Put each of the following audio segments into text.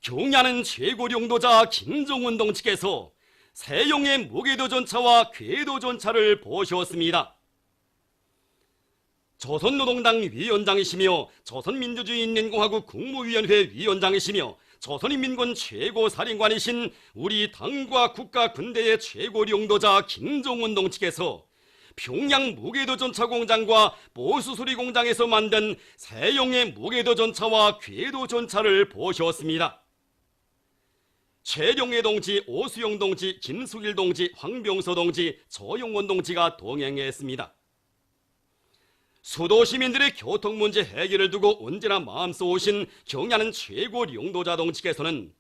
경야는 최고령도자 김종운동 측에서 세용의 무게도전차와 궤도전차를 보셨습니다. 조선노동당 위원장이시며 조선민주주의인민공화국 국무위원회 위원장이시며 조선인민군 최고사령관이신 우리 당과 국가 군대의 최고령도자 김종운동 측에서 평양 무게도전차 공장과 보수수리 공장에서 만든 세용의 무게도전차와 궤도전차를 보셨습니다. 최룡해 동지, 오수영 동지, 김수길 동지, 황병서 동지, 조용원 동지가 동행했습니다. 수도 시민들의 교통 문제 해결을 두고 언제나 마음속오신 경야는 최고령도자 동측에서는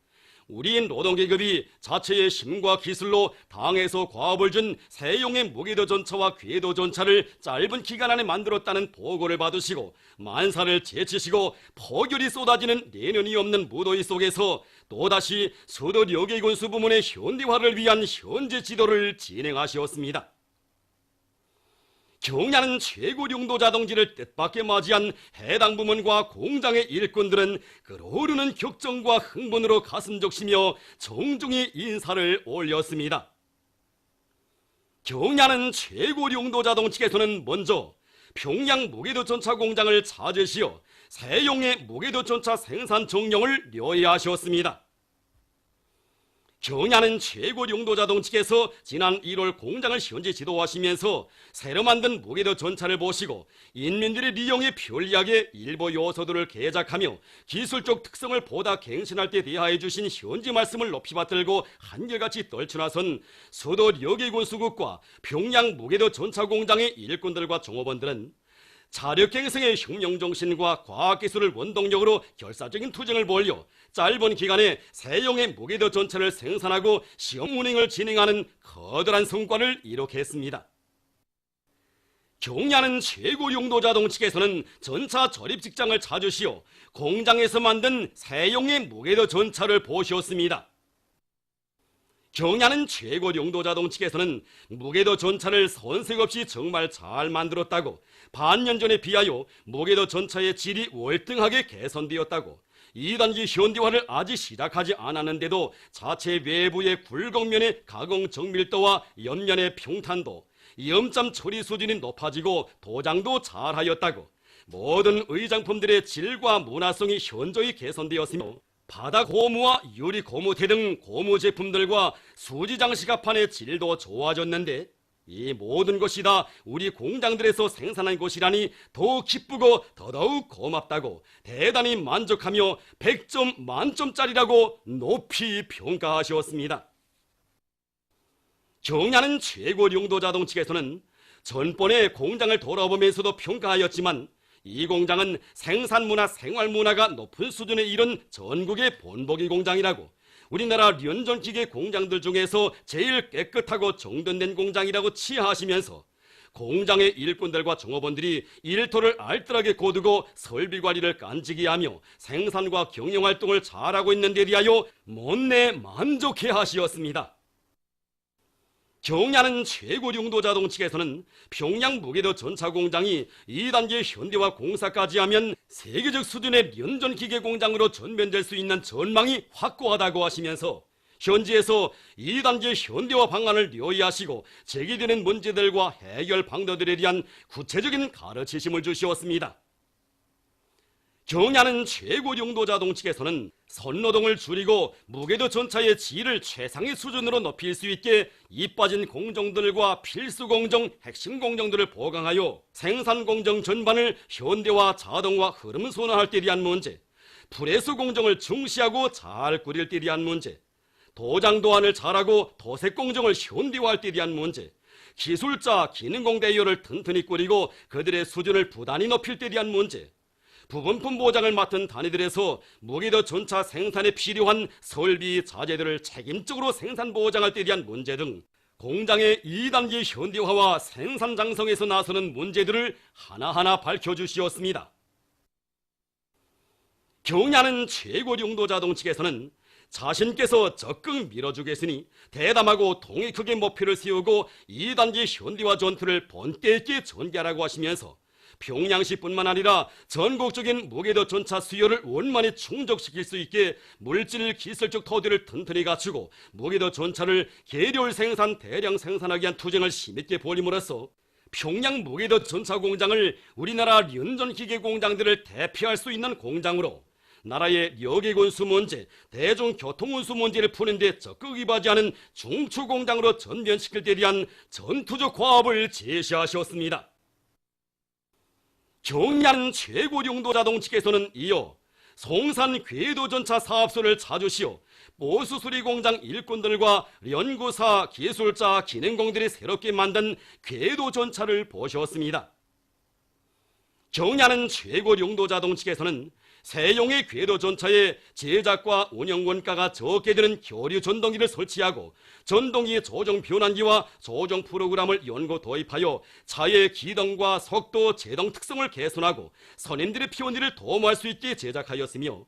우리 노동계급이 자체의 힘과 기술로 당에서 과업을 준 세용의 무게도전차와 궤도전차를 짧은 기간 안에 만들었다는 보고를 받으시고 만사를 제치시고 포결이 쏟아지는 내년이 없는 무더위 속에서 또다시 수도 여객운수 부문의 현대화를 위한 현재 지도를 진행하시었습니다. 경야는 최고령도자 동지를 뜻밖의 맞이한 해당 부문과 공장의 일꾼들은 끓어오르는 격정과 흥분으로 가슴 적시며 정중히 인사를 올렸습니다. 경야는 최고령도자 동측에서는 먼저 평양 무게도전차 공장을 찾으시어 세용의 무게도전차 생산 정령을 료해하셨습니다. 경야는 최고령도자 동측에서 지난 1월 공장을 현지 지도하시면서 새로 만든 무게도전차를 보시고 인민들의 리용에 편리하게 일부 요소들을 개작하며 기술적 특성을 보다 갱신할 때 대하해 주신 현지 말씀을 높이 받들고 한결같이 떨쳐나선 수도 여객운수국과 평양 무게도전차 공장의 일꾼들과 종업원들은 자력갱생의 혁명정신과 과학기술을 원동력으로 결사적인 투쟁을 벌여 짧은 기간에 세용의 무게도전차를 생산하고 시험 운행을 진행하는 커다란 성과를 이룩했습니다. 경야는 최고령도자 동측에서는 전차 조립 직장을 찾으시어 공장에서 만든 세용의 무게도전차를 보셨습니다. 경야는 최고령도자 동측에서는 무게도전차를 손색 없이 정말 잘 만들었다고, 반년 전에 비하여 무게도전차의 질이 월등하게 개선되었다고, 2단계 현대화를 아직 시작하지 않았는데도 자체 외부의 굴곡면의 가공 정밀도와 옆면의 평탄도, 염점 처리 수준이 높아지고 도장도 잘하였다고, 모든 의장품들의 질과 문화성이 현저히 개선되었으며 바다 고무와 유리 고무대 등 고무 제품들과 수지 장식합판의 질도 좋아졌는데 이 모든 것이 다 우리 공장들에서 생산한 것이라니 더 기쁘고 더더욱 고맙다고 대단히 만족하며 100점 만점짜리라고 높이 평가하셨습니다. 경야는 최고령도자 동측에서는 전번에 공장을 돌아보면서도 평가하였지만 이 공장은 생산문화, 생활문화가 높은 수준에 이른 전국의 본보기 공장이라고, 우리나라 련전기계 공장들 중에서 제일 깨끗하고 정돈된 공장이라고 치하하시면서 공장의 일꾼들과 종업원들이 일터를 알뜰하게 거두고 설비관리를 깐지게 하며 생산과 경영활동을 잘하고 있는 데 대하여 못내 만족해 하시었습니다. 경야는 최고령도자 동측에서는 평양 무게도전차 공장이 2단계 현대화 공사까지 하면 세계적 수준의 련전기계 공장으로 전면될 수 있는 전망이 확고하다고 하시면서 현지에서 2단계 현대화 방안을 료해하시고 제기되는 문제들과 해결 방도들에 대한 구체적인 가르치심을 주시었습니다. 경야는 최고령도자 동측에서는 선노동을 줄이고 무게도전차의 질을 최상의 수준으로 높일 수 있게 이빠진 공정들과 필수 공정, 핵심 공정들을 보강하여 생산 공정 전반을 현대화, 자동화, 흐름 순환할 때 대한 문제, 프레스 공정을 중시하고 잘 꾸릴 때 대한 문제, 도장 도안을 잘하고 도색 공정을 현대화할 때 대한 문제, 기술자, 기능공 대여를 튼튼히 꾸리고 그들의 수준을 부단히 높일 때 대한 문제, 부분품 보장을 맡은 단위들에서 무게도전차 생산에 필요한 설비, 자재들을 책임적으로 생산 보장할 때 대한 문제 등 공장의 2단계 현대화와 생산 장성에서 나서는 문제들을 하나하나 밝혀주시었습니다. 경야는 최고령도자 동측에서는 자신께서 적극 밀어주겠으니 대담하고 통이 크게 목표를 세우고 2단계 현대화 전투를 본때 있게 전개하라고 하시면서 평양시뿐만 아니라 전국적인 무게도 전차 수요를 원만히 충족시킬 수 있게 물질 기술적 토대를 튼튼히 갖추고 무게도 전차를 계량 생산, 대량 생산하기 위한 투쟁을 힘있게 벌임으로써 평양 무게도 전차 공장을 우리나라 연전기계 공장들을 대표할 수 있는 공장으로 나라의 여객운수 문제, 대중교통운수 문제를 푸는 데 적극 이바지하는 중추공장으로 전변시킬 데 대한 전투적 과업을 제시하셨습니다. 경량 최고용도자동측에서는 이어 송산 궤도전차 사업소를 자주 시어 보수수리공장 일꾼들과 연구사, 기술자, 기능공들이 새롭게 만든 궤도전차를 보셨습니다. 경량은 최고용도자동 측에서는 세용의 궤도전차에 제작과 운영 원가가 적게 드는 교류 전동기를 설치하고 전동기 조정 변환기와 조정 프로그램을 연구 도입하여 차의 기동과 속도, 제동 특성을 개선하고 선임들의 피원일을 도모할 수 있게 제작하였으며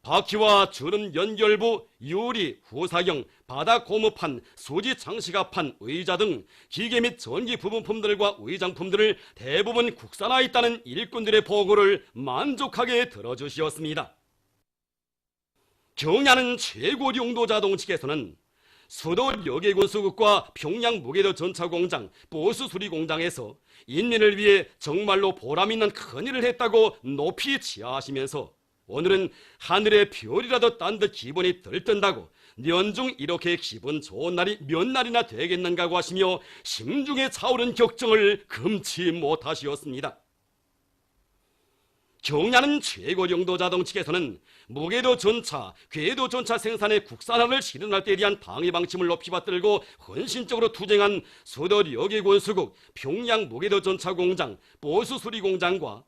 바퀴와 주름 연결부, 유리, 후사경, 바닥 고무판, 수지 장시가판, 의자 등 기계 및 전기 부분품들과 의장품들을 대부분 국산화했다는 일꾼들의 보고를 만족하게 들어주시었습니다. 경야는 최고용도자동 측에서는 수도 여객운수국과 평양 무게도 전차공장, 보수수리공장에서 인민을 위해 정말로 보람있는 큰일을 했다고 높이 치하하시면서 오늘은 하늘의 별이라도 딴 듯 기분이 들뜬다고 연중 이렇게 기분 좋은 날이 몇 날이나 되겠는가고 하시며 심중에 차오른 격정을 금치 못하시었습니다. 경야는 최고용도자동 측에서는 무게도 전차, 궤도 전차 생산의 국산화를 실현할 때에 대한 방위 방침을 높이 받들고 헌신적으로 투쟁한 수도 여객운수국, 평양 무게도 전차 공장, 보수수리 공장과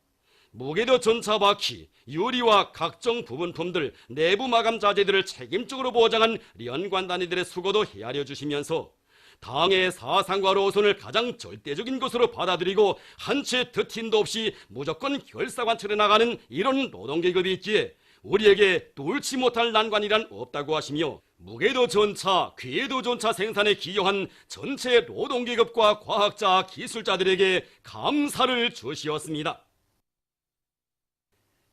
무게도 전차 바퀴, 유리와 각종 부분품들, 내부 마감 자재들을 책임적으로 보장한 연관 단위들의 수고도 헤아려 주시면서 당의 사상과 노선을 가장 절대적인 것으로 받아들이고 한 채 더팀도 없이 무조건 결사관철해 나가는 이런 노동계급이 있기에 우리에게 뚫지 못할 난관이란 없다고 하시며 무게도 전차, 궤도 전차 생산에 기여한 전체 노동계급과 과학자, 기술자들에게 감사를 주시었습니다.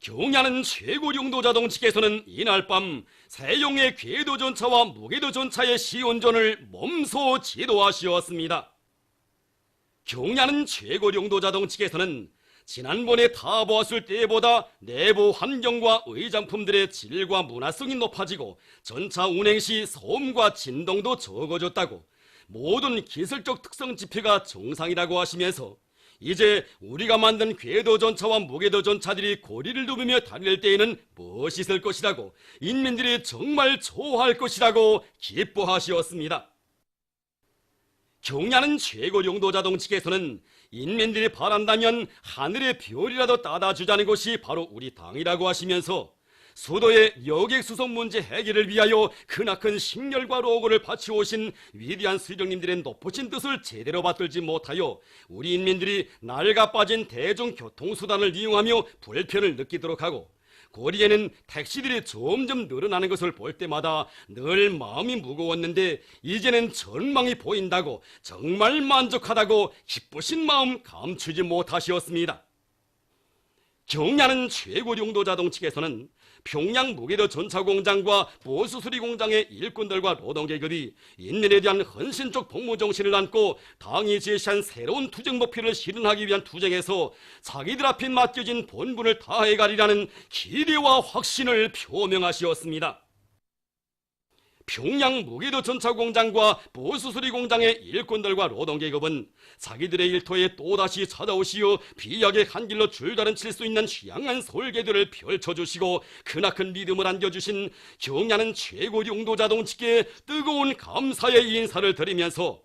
경야는 최고용도자동 측에서는 이날 밤 세용의 궤도전차와 무궤도전차의 시운전을 몸소 지도하시었습니다. 경야는 최고용도자동 측에서는 지난번에 타보았을 때보다 내부 환경과 의장품들의 질과 문화성이 높아지고 전차 운행 시 소음과 진동도 적어졌다고 모든 기술적 특성 지표가 정상이라고 하시면서 이제 우리가 만든 궤도전차와 무궤도전차들이 고리를 누비며 달릴 때에는 멋있을 것이라고 인민들이 정말 좋아할 것이라고 기뻐하시었습니다. 경야는 최고용도자동 측에서는 인민들이 바란다면 하늘의 별이라도 따다 주자는 것이 바로 우리 당이라고 하시면서 수도의 여객수송 문제 해결을 위하여 크나큰 심혈과 노고를 바치오신 위대한 수령님들의 높으신 뜻을 제대로 받들지 못하여 우리 인민들이 낡아 빠진 대중교통수단을 이용하며 불편을 느끼도록 하고 고리에는 택시들이 점점 늘어나는 것을 볼 때마다 늘 마음이 무거웠는데 이제는 전망이 보인다고 정말 만족하다고 기쁘신 마음 감추지 못하시었습니다. 경야는 최고용도자동 측에서는 평양 무궤도 전차공장과 보수수리공장의 일꾼들과 노동계급이 인민에 대한 헌신적 복무정신을 안고 당이 제시한 새로운 투쟁 목표를 실현하기 위한 투쟁에서 자기들 앞에 맡겨진 본분을 다해가리라는 기대와 확신을 표명하시었습니다. 평양 무궤도 전차공장과 보수수리공장의 일꾼들과 노동계급은 자기들의 일터에 또다시 찾아오시어 비약의 한 길로 줄다른 칠 수 있는 취향한 설계들을 펼쳐주시고 크나큰 믿음을 안겨주신 경야는 최고용도자동 측에 뜨거운 감사의 인사를 드리면서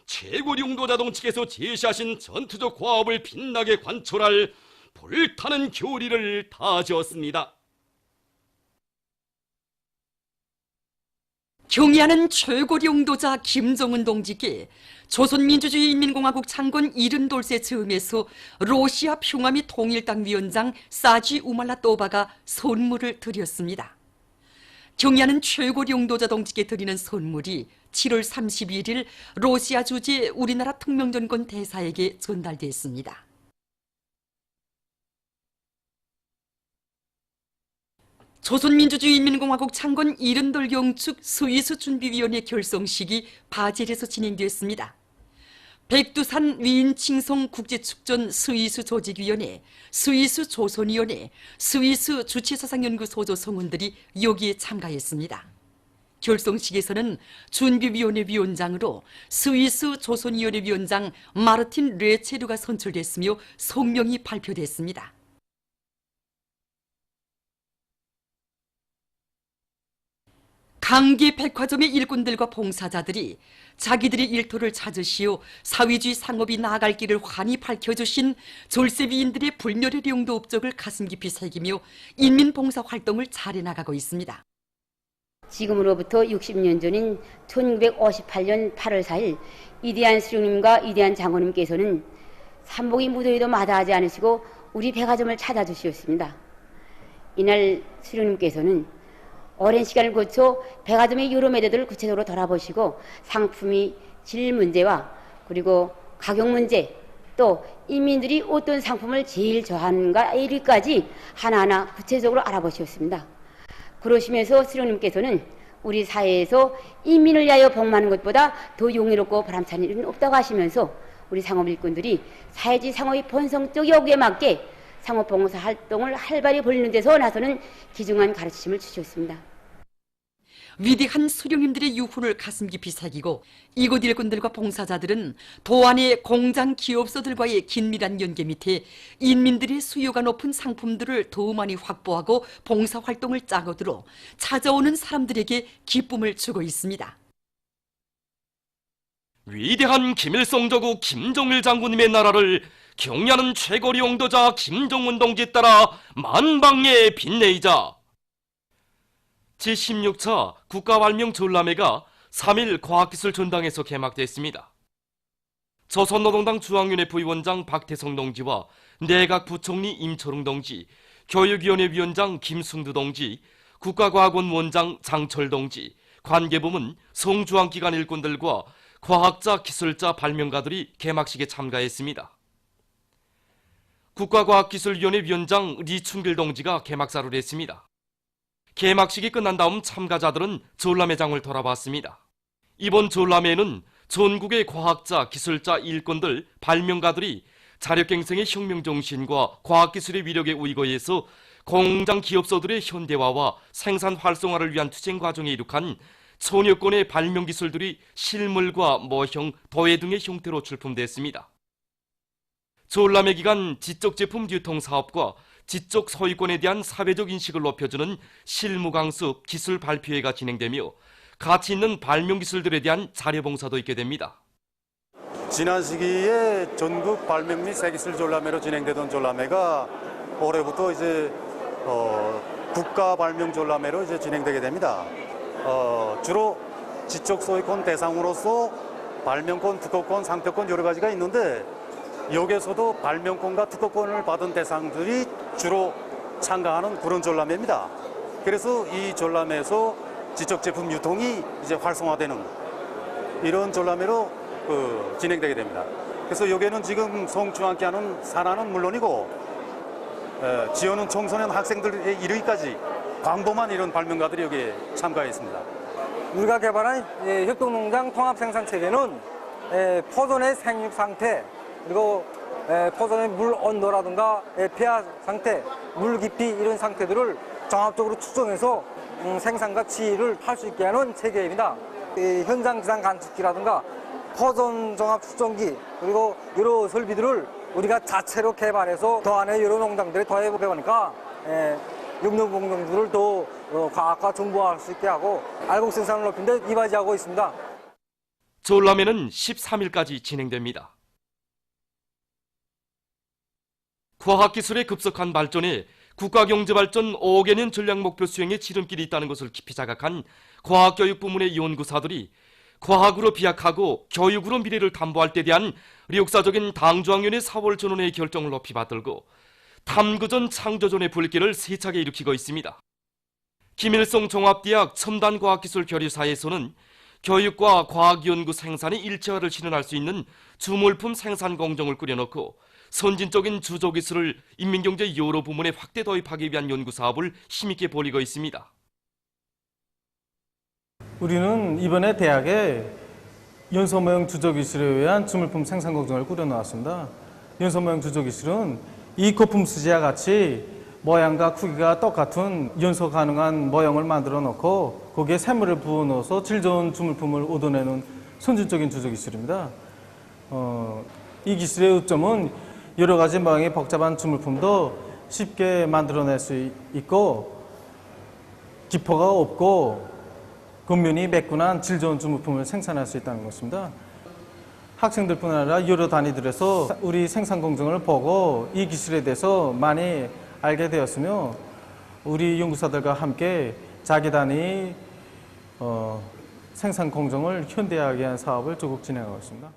최고용도자동 측에서 제시하신 전투적 과업을 빛나게 관철할 불타는 교리를 다졌습니다. 경의하는 최고령도자 김정은 동지께 조선민주주의인민공화국 창건 70돌세 즈음에서 러시아 평화 및 통일당 위원장 사지 우말라 또바가 선물을 드렸습니다. 경의하는 최고령도자 동지께 드리는 선물이 7월 31일 러시아 주재 우리나라 특명전권 대사에게 전달됐습니다. 조선민주주의인민공화국 창건 70돌 경축 스위스 준비위원회 결성식이 바젤에서 진행되었습니다. 백두산 위인칭송 국제축전 스위스 조직위원회, 스위스 조선위원회, 스위스 주체사상연구소 조성원들이 여기에 참가했습니다. 결성식에서는 준비위원회 위원장으로 스위스 조선위원회 위원장 마르틴 레체르가 선출됐으며 성명이 발표됐습니다. 강계 백화점의 일꾼들과 봉사자들이 자기들의 일터를 찾으시어 사회주의 상업이 나아갈 길을 환히 밝혀주신 졸세비인들의 불멸의 용도 업적을 가슴 깊이 새기며 인민봉사 활동을 잘해나가고 있습니다. 지금으로부터 60년 전인 1958년 8월 4일 이대한 수령님과 이대한 장로님께서는 삼복이 무더위도 마다하지 않으시고 우리 백화점을 찾아주시었습니다. 이날 수령님께서는 오랜 시간을 거쳐 백화점의 여러 매대들을 구체적으로 돌아보시고 상품이 질 문제와 그리고 가격 문제, 또 인민들이 어떤 상품을 제일 좋아하는가 1위까지 하나하나 구체적으로 알아보셨습니다. 그러시면서 수령님께서는 우리 사회에서 인민을 위하여 복무하는 것보다 더 용의롭고 보람찬 일은 없다고 하시면서 우리 상업 일꾼들이 사회주의 상업의 본성적 요구에 맞게 상업봉사 활동을 활발히 벌이는 데서 나서는 귀중한 가르침을 주셨습니다. 위대한 수령님들의 유훈을 가슴 깊이 새기고 이곳 일꾼들과 봉사자들은 도안의 공장 기업소들과의 긴밀한 연계 밑에 인민들의 수요가 높은 상품들을 더 많이 확보하고 봉사활동을 짜고 들어 찾아오는 사람들에게 기쁨을 주고 있습니다. 위대한 김일성 저국 김정일 장군님의 나라를 경리하는 최고리 용도자 김정은 동지 따라 만방에 빛내이자. 제16차 국가발명 전람회가 3일 과학기술 전당에서 개막됐습니다. 조선노동당 중앙위원회 부위원장 박태성 동지와 내각부총리 임철웅 동지, 교육위원회 위원장 김승두 동지, 국가과학원 원장 장철 동지, 관계부문 성주한기관 일꾼들과 과학자, 기술자, 발명가들이 개막식에 참가했습니다. 국가과학기술위원회 위원장 리춘길 동지가 개막사를 했습니다. 개막식이 끝난 다음 참가자들은 전람회장을 돌아봤습니다. 이번 전람회에는 전국의 과학자, 기술자, 일꾼들, 발명가들이 자력갱생의 혁명정신과 과학기술의 위력에 우익어해서 공장 기업소들의 현대화와 생산 활성화를 위한 투쟁 과정에 이룩한 천여건의 발명기술들이 실물과 모형, 도회 등의 형태로 출품됐습니다. 전람회 기간 지적제품 유통사업과 지적 소유권에 대한 사회적 인식을 높여주는 실무강습, 기술 발표회가 진행되며 가치 있는 발명기술들에 대한 자료봉사도 있게 됩니다. 지난 시기에 전국 발명 및 세기술 전람회로 진행되던 전람회가 올해부터 이제 국가 발명 전람회로 이제 진행되게 됩니다. 주로 지적 소유권 대상으로서 발명권, 특허권, 상표권 여러 가지가 있는데 여기에서도 발명권과 특허권을 받은 대상들이 주로 참가하는 그런 전람회입니다. 그래서 이 전람회에서 지적 제품 유통이 이제 활성화되는 이런 전람회로 진행되게 됩니다. 그래서 여기에는 지금 성중학교하는 산하는 물론이고 지원은 청소년 학생들에 이르기까지 광범한 이런 발명가들이 여기에 참가했습니다. 우리가 개발한 협동농장 통합생산체계는 포존의 생육 상태, 그리고 포존의 물 온도라든가 폐하 상태, 물 깊이 이런 상태들을 종합적으로 추정해서 생산과 지휘를 할 수 있게 하는 체계입니다. 현장 기상 관측기라든가 포존 종합 추정기 그리고 여러 설비들을 우리가 자체로 개발해서 더 안에 여러 농장들에 더해보게 하니까 육류공정들을 더 과학과 정보화할 수 있게 하고 알곡 생산을 높이는 데 이바지하고 있습니다. 전람회는 13일까지 진행됩니다. 과학기술의 급속한 발전에 국가경제발전 5개년 전략목표 수행의 지름길이 있다는 것을 깊이 자각한 과학교육부문의 연구사들이 과학으로 비약하고 교육으로 미래를 담보할 때 대한 역사적인 당중앙위원회 4월 전원회의 결정을 높이 받들고 탐구전 창조전의 불길을 세차게 일으키고 있습니다. 김일성 종합대학 첨단과학기술교류사에서는 교육과 과학연구 생산의 일체화를 실현할 수 있는 주물품 생산 공정을 꾸려놓고 선진적인 주조기술을 인민경제 여러 부문에 확대 도입하기 위한 연구 사업을 힘있게 벌이고 있습니다. 우리는 이번에 대학에 연소모형 주조기술에 의한 주물품 생산 공정을 꾸려놓았습니다. 연소모형 주조기술은 이 거품 수지와 같이 모양과 크기가 똑같은 연소 가능한 모형을 만들어 놓고 거기에 샘물을 부어 넣어서 질 좋은 주물품을 얻어내는 선진적인 주조기술입니다. 이 기술의 의점은 여러 가지 모양이 복잡한 주물품도 쉽게 만들어낼 수 있고 기포가 없고 겉면이 매끈한 질 좋은 주물품을 생산할 수 있다는 것입니다. 학생들뿐 아니라 여러 단위들에서 우리 생산 공정을 보고 이 기술에 대해서 많이 알게 되었으며 우리 연구사들과 함께 자기 단위 생산 공정을 현대화하기 위한 사업을 적극 진행하고 있습니다.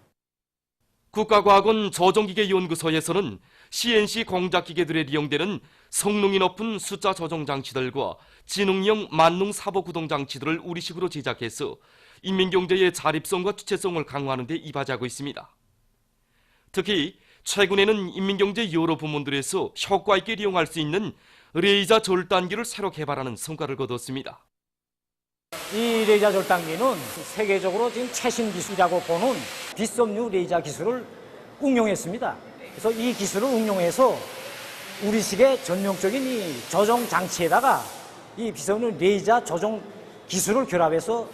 국가과학원 조정기계연구소에서는 CNC 공작기계들에 이용되는 성능이 높은 숫자 조정 장치들과 지능형 만능 사보 구동 장치들을 우리식으로 제작해서 인민경제의 자립성과 주체성을 강화하는 데 이바지하고 있습니다. 특히 최근에는 인민경제 여러 부문들에서 효과 있게 이용할 수 있는 레이저 절단기를 새로 개발하는 성과를 거뒀습니다. 이 레이저 절단기는 세계적으로 지금 최신 기술이라고 보는 빗섬유 레이저 기술을 응용했습니다. 그래서 이 기술을 응용해서 우리식의 전용적인 이 조정 장치에다가 이 빗섬유 레이저 조정 기술을 결합해서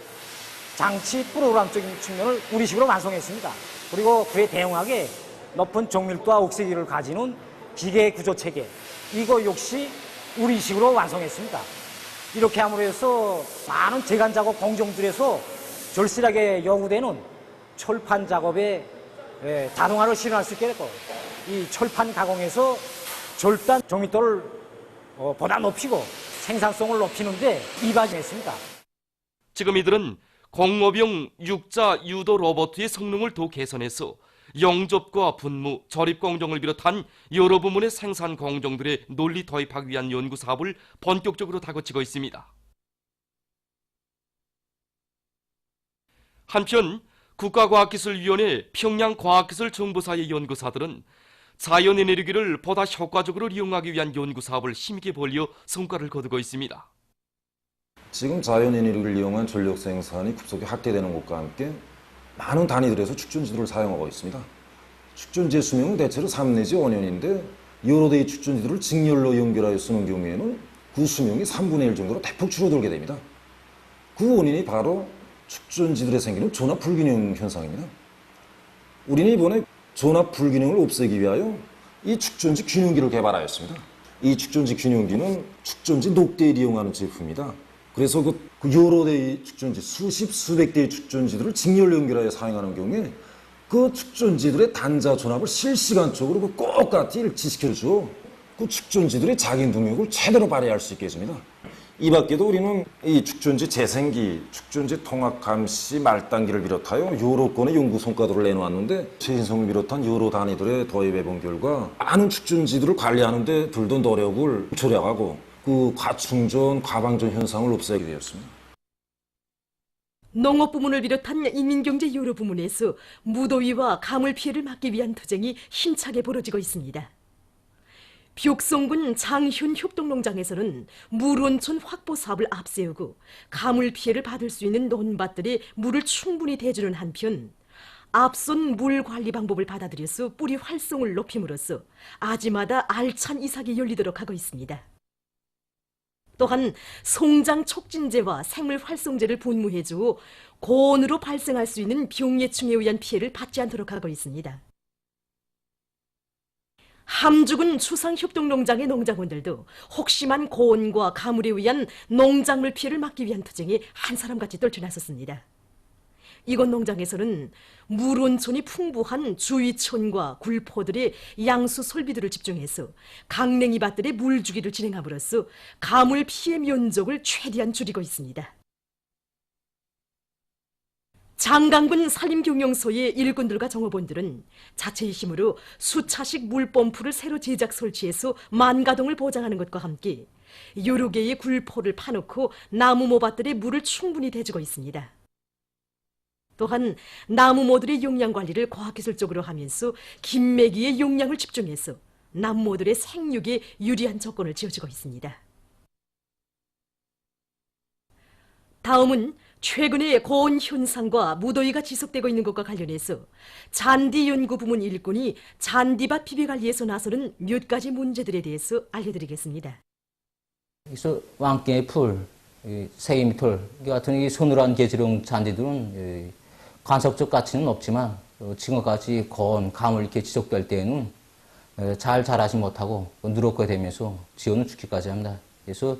장치 프로그램적인 측면을 우리식으로 완성했습니다. 그리고 그에 대응하게 높은 정밀도와 억세기를 가지는 기계 구조 체계, 이거 역시 우리식으로 완성했습니다. 이렇게 함으로 해서 많은 재간 작업 공정들에서 절실하게 요구되는 철판 작업에 자동화를 실현할 수 있게 됐고, 이 철판 가공에서 절단 정밀도를 보다 높이고 생산성을 높이는데 이바지했습니다. 지금 이들은 공업용 육자 유도 로봇의 성능을 더 개선해서 영접과 분무, 조립 공정을 비롯한 여러 부문의 생산 공정들의 논리 도입하기 위한 연구 사업을 본격적으로 다그치고 있습니다. 한편 국가과학기술위원회 평양과학기술정보사의 연구사들은 자연에너지를 보다 효과적으로 이용하기 위한 연구 사업을 힘있게 벌여 성과를 거두고 있습니다. 지금 자연에너지를 이용한 전력 생산이 급속히 확대되는 것과 함께 많은 단위들에서 축전지들을 사용하고 있습니다. 축전지의 수명은 대체로 3 내지 5년인데 여러 대의 축전지들을 직렬로 연결하여 쓰는 경우에는 그 수명이 3분의 1 정도로 대폭 줄어들게 됩니다. 그 원인이 바로 축전지들에 생기는 전압 불균형 현상입니다. 우리는 이번에 전압 불균형을 없애기 위하여 이 축전지 균형기를 개발하였습니다. 이 축전지 균형기는 축전지 녹대에 이용하는 제품입니다. 그래서 그 여러 대의 축전지, 수십, 수백 대의 축전지들을 직렬 연결하여 사용하는 경우에 그 축전지들의 단자 전압을 실시간적으로 똑같이 일치시켜주어 그 축전지들의 자기 능력을 최대로 발휘할 수 있게 해줍니다. 이 밖에도 우리는 이 축전지 재생기, 축전지 통합 감시 말단기를 비롯하여 여러 건의 연구 성과들을 내놓았는데 최신성을 비롯한 여러 단위들의 도입해본 결과 많은 축전지들을 관리하는 데 들던 노력을 절약하고 그 과충전, 과방전 현상을 없애게 되었습니다. 농업 부문을 비롯한 인민경제 여러 부문에서 무더위와 가물 피해를 막기 위한 투쟁이 힘차게 벌어지고 있습니다. 벽송군 장현 협동농장에서는 물온천 확보 사업을 앞세우고 가물 피해를 받을 수 있는 논밭들이 물을 충분히 대주는 한편 앞선 물 관리 방법을 받아들여서 뿌리 활성을 높임으로써 아지마다 알찬 이삭이 열리도록 하고 있습니다. 또한 송장 촉진제와 생물 활성제를 분무해주어 고온으로 발생할 수 있는 병해충에 의한 피해를 받지 않도록 하고 있습니다. 함죽은 추상협동농장의 농장원들도 혹심한 고온과 가물에 의한 농작물 피해를 막기 위한 투쟁에 한 사람같이 떨쳐나섰습니다. 이곳 농장에서는 물온천이 풍부한 주위촌과 굴포들의 양수 설비들을 집중해서 강냉이 밭들의 물주기를 진행함으로써 가물 피해 면적을 최대한 줄이고 있습니다. 장강군 산림경영소의 일꾼들과 정업원들은 자체의 힘으로 수차식 물펌프를 새로 제작 설치해서 만가동을 보장하는 것과 함께 여러 개의 굴포를 파놓고 나무 모밭들의 물을 충분히 대주고 있습니다. 또한 나무 모들의 용량 관리를 과학기술적으로 하면서 김매기의 용량을 집중해서 나무모들의 생육에 유리한 조건을 지어주고 있습니다. 다음은 최근에 고온 현상과 무더위가 지속되고 있는 것과 관련해서 잔디 연구 부문 일꾼이 잔디밭 비비 관리에서 나서는 몇 가지 문제들에 대해서 알려드리겠습니다. 그래서 왕깨 풀, 세이미톨 같은 이 서늘한 계절형 잔디들은 관석적 가치는 없지만 지금까지 고온, 가물 이렇게 지속될 때에는 잘 자라지 못하고 누렇게 되면서 지어는 죽기까지 합니다. 그래서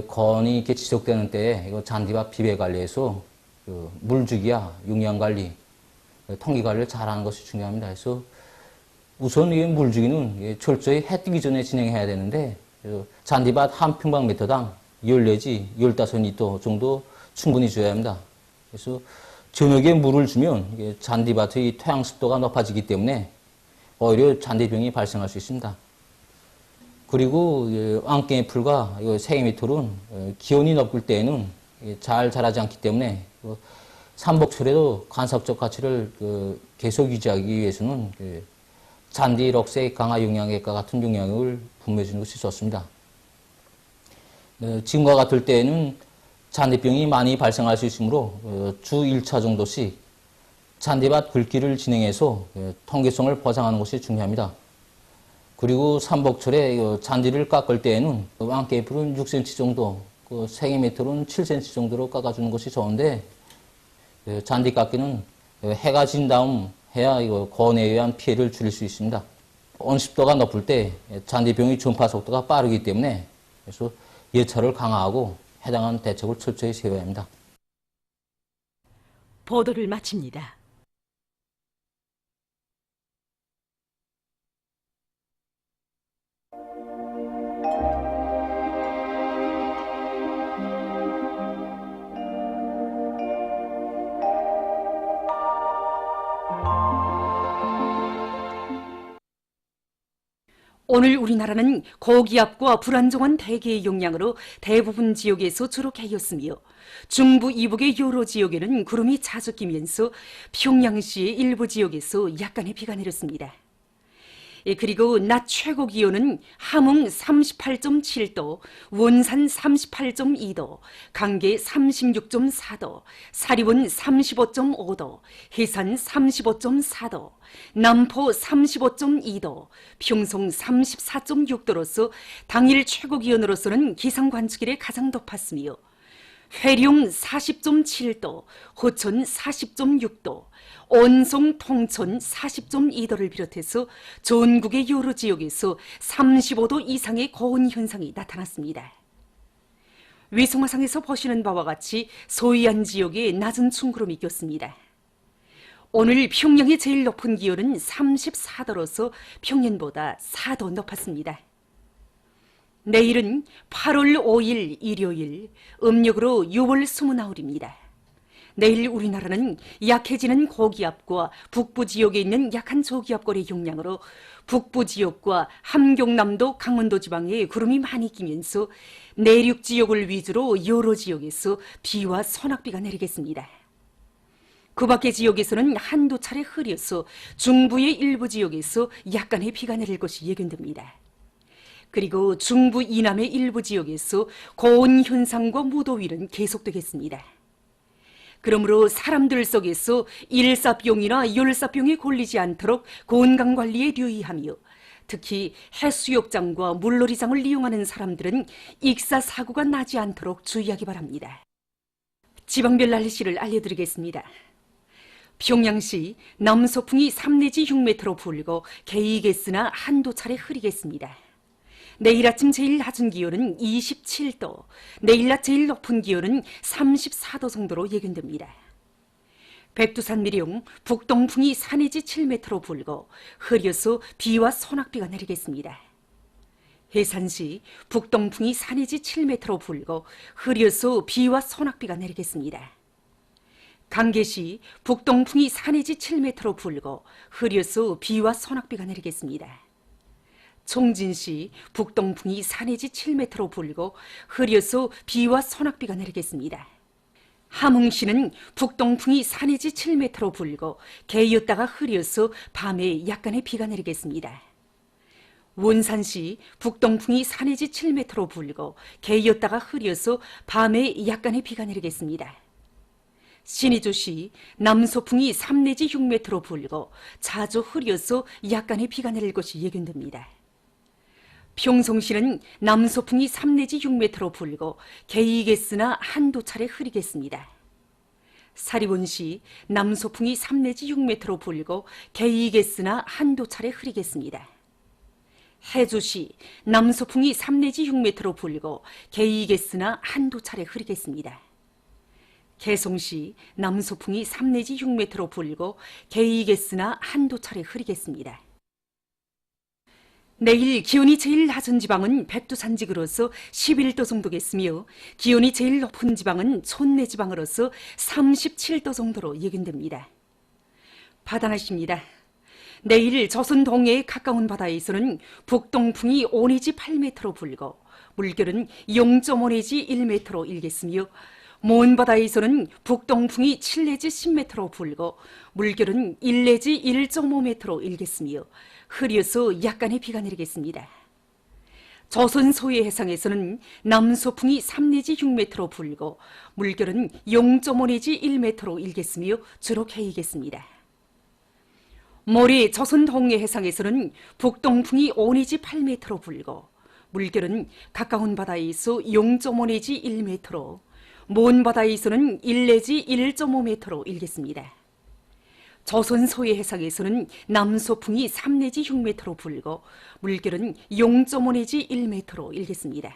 고온이 이렇게 지속되는 때에 이거 잔디밭 비배 관리에서 물주기야 용량 관리, 통기 관리를 잘하는 것이 중요합니다. 그래서 우선 이 물주기는 철저히 해 뜨기 전에 진행해야 되는데 잔디밭 한 평방미터당 10 내지 15리터 정도 충분히 줘야 합니다. 그래서 저녁에 물을 주면 잔디밭의 토양 습도가 높아지기 때문에 오히려 잔디병이 발생할 수 있습니다. 그리고 왕깨 풀과 세이미톨은 기온이 높을 때에는 잘 자라지 않기 때문에 삼복철에도 관석적 가치를 계속 유지하기 위해서는 잔디, 럭색, 강화 영양액과 같은 영양을 분배해 주는 것이 좋습니다. 지금과 같을 때에는 잔디병이 많이 발생할 수 있으므로 주 1차 정도씩 잔디밭 긁기를 진행해서 통기성을 보장하는 것이 중요합니다. 그리고 삼복철에 잔디를 깎을 때에는 왕깨풀은 6cm 정도, 세이미톨은 7cm 정도로 깎아주는 것이 좋은데 잔디 깎기는 해가 진 다음 해야 고온에 의한 피해를 줄일 수 있습니다. 온습도가 높을 때 잔디병의 전파 속도가 빠르기 때문에 그래서 예찰을 강화하고 해당한 대책을 철저히 세워야 합니다. 보도를 마칩니다. 오늘 우리나라는 고기압과 불안정한 대기의 영향으로 대부분 지역에서 주로 개였으며 중부 이북의 여러 지역에는 구름이 자주 끼면서 평양시의 일부 지역에서 약간의 비가 내렸습니다. 그리고 낮 최고 기온은 함흥 38.7도, 원산 38.2도, 강계 36.4도, 사리원 35.5도, 해산 35.4도, 남포 35.2도, 평송 34.6도로서 당일 최고 기온으로서는 기상관측일에 가장 높았으며 회룡 40.7도, 호천 40.6도, 온송, 통천 40.2도를 비롯해서 전국의 여러 지역에서 35도 이상의 고온 현상이 나타났습니다. 위성화상에서 보시는 바와 같이 소이안 지역에 낮은 충구름이 꼈습니다. 오늘 평양의 제일 높은 기온은 34도로서 평년보다 4도 높았습니다. 내일은 8월 5일 일요일, 음력으로 6월 20나흘입니다. 내일 우리나라는 약해지는 고기압과 북부 지역에 있는 약한 저기압골의 영향으로 북부 지역과 함경남도, 강원도 지방에 구름이 많이 끼면서 내륙 지역을 위주로 여러 지역에서 비와 소낙비가 내리겠습니다. 그 밖의 지역에서는 한두 차례 흐려서 중부의 일부 지역에서 약간의 비가 내릴 것이 예견됩니다. 그리고 중부 이남의 일부 지역에서 고온 현상과 무더위는 계속되겠습니다. 그러므로 사람들 속에서 일사병이나 열사병에 걸리지 않도록 건강관리에 유의하며 특히 해수욕장과 물놀이장을 이용하는 사람들은 익사사고가 나지 않도록 주의하기 바랍니다. 지방별 날씨를 알려드리겠습니다. 평양시 남서풍이 3 내지 6m로 불고 개이겠으나 한두 차례 흐리겠습니다. 내일 아침 제일 낮은 기온은 27도, 내일 낮 제일 높은 기온은 34도 정도로 예견됩니다. 백두산 미령 북동풍이 4 내지 7m로 불고 흐려서 비와 소낙비가 내리겠습니다. 해산시 북동풍이 4 내지 7m로 불고 흐려서 비와 소낙비가 내리겠습니다. 강계시 북동풍이 4 내지 7m로 불고 흐려서 비와 소낙비가 내리겠습니다. 총진시 북동풍이 4 내지 7m로 불고 흐려서 비와 소낙비가 내리겠습니다. 함흥시는 북동풍이 4 내지 7m로 불고 개였다가 흐려서 밤에 약간의 비가 내리겠습니다. 원산시 북동풍이 4 내지 7m로 불고 개였다가 흐려서 밤에 약간의 비가 내리겠습니다. 신의주시 남서풍이 3 내지 6m로 불고 자주 흐려서 약간의 비가 내릴 것이 예견됩니다. 평송시는 남서풍이 3 내지 6m로 불고 개이겠으나 한두 차례 흐리겠습니다. 사리본시 남서풍이 3 내지 6m로 불고 개이겠으나 한두 차례 흐리겠습니다. 해주시 남서풍이 3 내지 6m로 불고 개이겠으나 한두 차례 흐리겠습니다. 개송시 남서풍이 3 내지 6m로 불고 개이겠으나 한두 차례 흐리겠습니다. 내일 기온이 제일 낮은 지방은 백두산지구로서 11도 정도겠으며 기온이 제일 높은 지방은 촌내지방으로서 37도 정도로 예견됩니다. 바다날씨입니다. 내일 조선 동해에 가까운 바다에서는 북동풍이 5 내지 8m로 불고 물결은 0.5 내지 1m로 일겠으며 먼 바다에서는 북동풍이 7 내지 10m로 불고 물결은 1 내지 1.5m로 일겠으며 흐려서 약간의 비가 내리겠습니다. 조선 소해 해상에서는 남서풍이 3 내지 6m로 불고 물결은 0.5 내지 1m로 일겠으며 주로 개이겠습니다. 모레 조선 동해 해상에서는 북동풍이 5 내지 8m로 불고 물결은 가까운 바다에서 0.5 내지 1m로 먼 바다에서는 1 내지 1.5m로 일겠습니다. 조선 소해 해상에서는 남서풍이 3 내지 6m로 불고 물결은 0.5 내지 1m로 일겠습니다.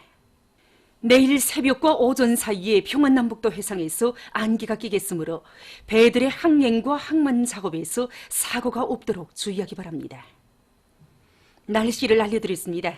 내일 새벽과 오전 사이에 평안남북도 해상에서 안개가 끼겠으므로 배들의 항행과 항만 작업에서 사고가 없도록 주의하기 바랍니다. 날씨를 알려드렸습니다.